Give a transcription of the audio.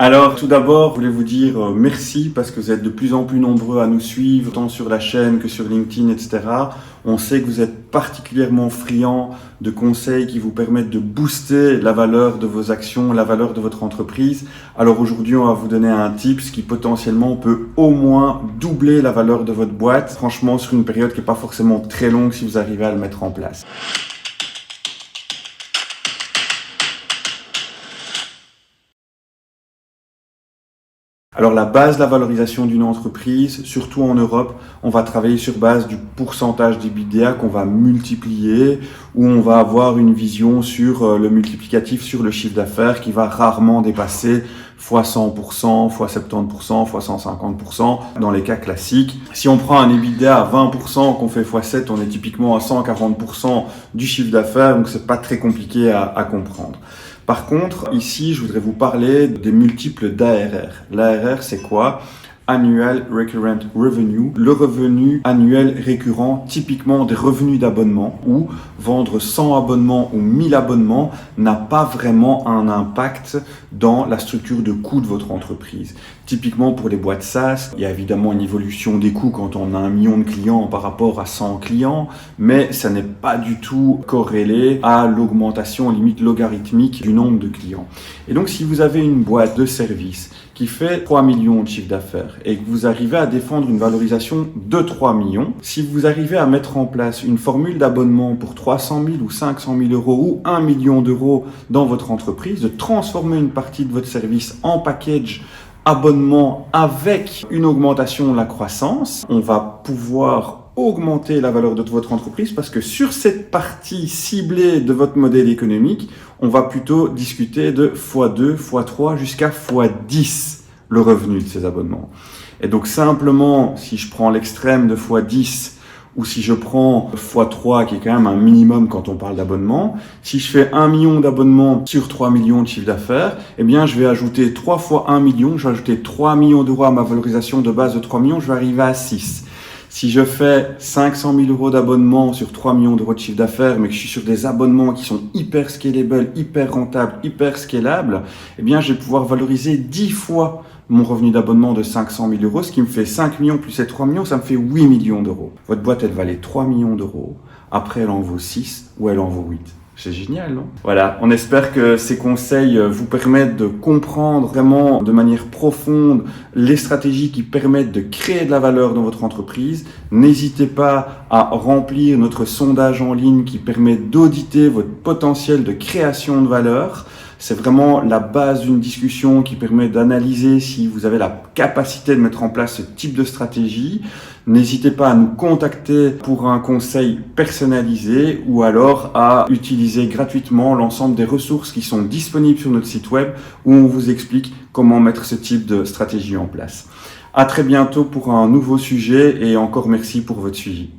Alors, tout d'abord, je voulais vous dire merci parce que vous êtes de plus en plus nombreux à nous suivre, tant sur la chaîne que sur LinkedIn, etc. On sait que vous êtes particulièrement friands de conseils qui vous permettent de booster la valeur de vos actions, la valeur de votre entreprise. Alors aujourd'hui, on va vous donner un tips qui potentiellement peut au moins doubler la valeur de votre boîte, franchement sur une période qui n'est pas forcément très longue si vous arrivez à le mettre en place. Alors la base de la valorisation d'une entreprise, surtout en Europe, on va travailler sur base du pourcentage d'EBITDA qu'on va multiplier, où on va avoir une vision sur le multiplicatif sur le chiffre d'affaires qui va rarement dépasser fois 100%, fois 70%, fois 150% dans les cas classiques. Si on prend un EBITDA à 20%, qu'on fait fois 7, on est typiquement à 140% du chiffre d'affaires, donc c'est pas très compliqué à comprendre. Par contre, ici, je voudrais vous parler des multiples d'ARR. L'ARR, c'est quoi? Annual Recurrent Revenue, le revenu annuel récurrent, typiquement des revenus d'abonnement, où vendre 100 abonnements ou 1000 abonnements n'a pas vraiment un impact dans la structure de coût de votre entreprise. Typiquement pour les boîtes SaaS, il y a évidemment une évolution des coûts quand on a 1 million de clients par rapport à 100 clients, mais ça n'est pas du tout corrélé à l'augmentation limite logarithmique du nombre de clients. Et donc si vous avez une boîte de services qui fait 3 millions de chiffre d'affaires et que vous arrivez à défendre une valorisation de 3 millions, si vous arrivez à mettre en place une formule d'abonnement pour 300 000 ou 500 000 euros ou 1 million d'euros dans votre entreprise, de transformer une partie de votre service en package abonnement avec une augmentation de la croissance, on va pouvoir augmenter la valeur de votre entreprise parce que sur cette partie ciblée de votre modèle économique, on va plutôt discuter de x2, x3 jusqu'à x10 le revenu de ces abonnements. Et donc simplement, si je prends l'extrême de x10 ou si je prends x3 qui est quand même un minimum quand on parle d'abonnement, si je fais 1 million d'abonnements sur 3 millions de chiffre d'affaires, eh bien je vais ajouter 3 fois 1 million, je vais ajouter 3 millions d'euros à ma valorisation de base de 3 millions, je vais arriver à 6. Si je fais 500 000 euros d'abonnement sur 3 millions d'euros de chiffre d'affaires, mais que je suis sur des abonnements qui sont hyper scalable, hyper rentables, hyper scalables, eh bien, je vais pouvoir valoriser 10 fois mon revenu d'abonnement de 500 000 euros, ce qui me fait 5 millions plus ces 3 millions, ça me fait 8 millions d'euros. Votre boîte, elle valait 3 millions d'euros. Après, elle en vaut 6 ou elle en vaut 8. C'est génial, non? Voilà, on espère que ces conseils vous permettent de comprendre vraiment de manière profonde les stratégies qui permettent de créer de la valeur dans votre entreprise. N'hésitez pas à remplir notre sondage en ligne qui permet d'auditer votre potentiel de création de valeur. C'est vraiment la base d'une discussion qui permet d'analyser si vous avez la capacité de mettre en place ce type de stratégie. N'hésitez pas à nous contacter pour un conseil personnalisé ou alors à utiliser gratuitement l'ensemble des ressources qui sont disponibles sur notre site web où on vous explique comment mettre ce type de stratégie en place. À très bientôt pour un nouveau sujet et encore merci pour votre suivi.